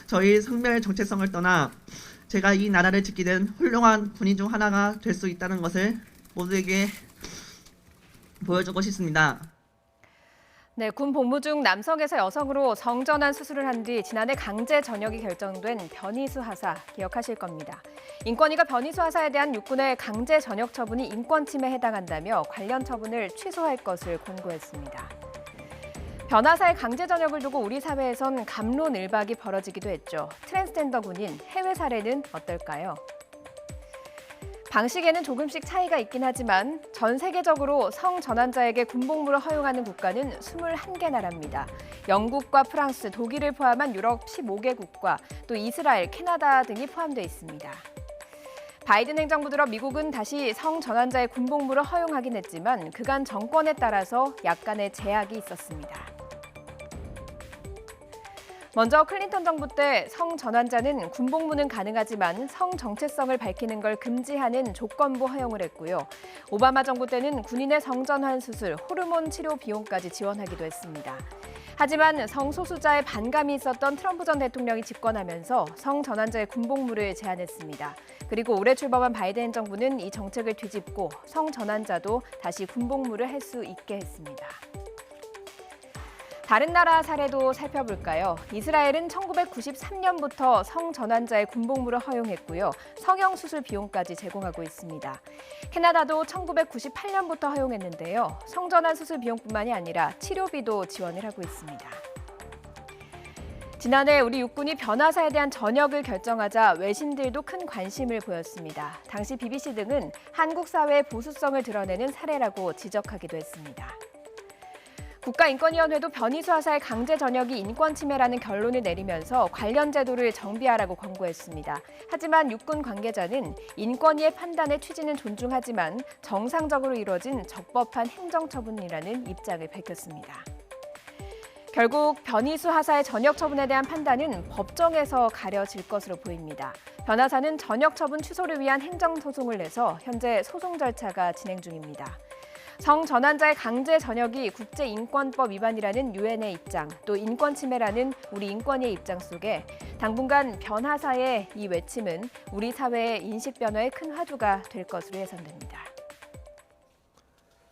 저희 성별 정체성을 떠나 제가 이 나라를 지키는 훌륭한 군인 중 하나가 될 수 있다는 것을 모두에게 보여주고 싶습니다. 네, 군 복무 중 남성에서 여성으로 성전환 수술을 한 뒤 지난해 강제 전역이 결정된 변희수 하사 기억하실 겁니다. 인권위가 변희수 하사에 대한 육군의 강제 전역 처분이 인권 침해에 해당한다며 관련 처분을 취소할 것을 권고했습니다. 변 하사의 강제 전역을 두고 우리 사회에선 갑론을박이 벌어지기도 했죠. 트랜스젠더 군인 해외 사례는 어떨까요? 방식에는 조금씩 차이가 있긴 하지만 전 세계적으로 성전환자에게 군복무를 허용하는 국가는 21개 나라입니다. 영국과 프랑스, 독일을 포함한 유럽 15개국과 또 이스라엘, 캐나다 등이 포함되어 있습니다. 바이든 행정부 들어 미국은 다시 성전환자의 군복무를 허용하긴 했지만 그간 정권에 따라서 약간의 제약이 있었습니다. 먼저 클린턴 정부 때 성전환자는 군복무는 가능하지만 성정체성을 밝히는 걸 금지하는 조건부 허용을 했고요. 오바마 정부 때는 군인의 성전환 수술, 호르몬 치료 비용까지 지원하기도 했습니다. 하지만 성소수자의 반감이 있었던 트럼프 전 대통령이 집권하면서 성전환자의 군복무를 제한했습니다. 그리고 올해 출범한 바이든 정부는 이 정책을 뒤집고 성전환자도 다시 군복무를 할 수 있게 했습니다. 다른 나라 사례도 살펴볼까요? 이스라엘은 1993년부터 성전환자의 군복무를 허용했고요. 성형수술 비용까지 제공하고 있습니다. 캐나다도 1998년부터 허용했는데요. 성전환 수술 비용뿐만이 아니라 치료비도 지원을 하고 있습니다. 지난해 우리 육군이 변 하사에 대한 전역을 결정하자 외신들도 큰 관심을 보였습니다. 당시 BBC 등은 한국 사회의 보수성을 드러내는 사례라고 지적하기도 했습니다. 국가인권위원회도 변희수 하사의 강제 전역이 인권 침해라는 결론을 내리면서 관련 제도를 정비하라고 권고했습니다. 하지만 육군 관계자는 인권위의 판단의 취지는 존중하지만 정상적으로 이루어진 적법한 행정처분이라는 입장을 밝혔습니다. 결국 변희수 하사의 전역 처분에 대한 판단은 법정에서 가려질 것으로 보입니다. 변 하사는 전역 처분 취소를 위한 행정소송을 내서 현재 소송 절차가 진행 중입니다. 성전환자의 강제 전역이 국제인권법 위반이라는 유엔의 입장, 또 인권 침해라는 우리 인권위의 입장 속에 당분간 변 하사의 이 외침은 우리 사회의 인식 변화에 큰 화두가 될 것으로 예상됩니다.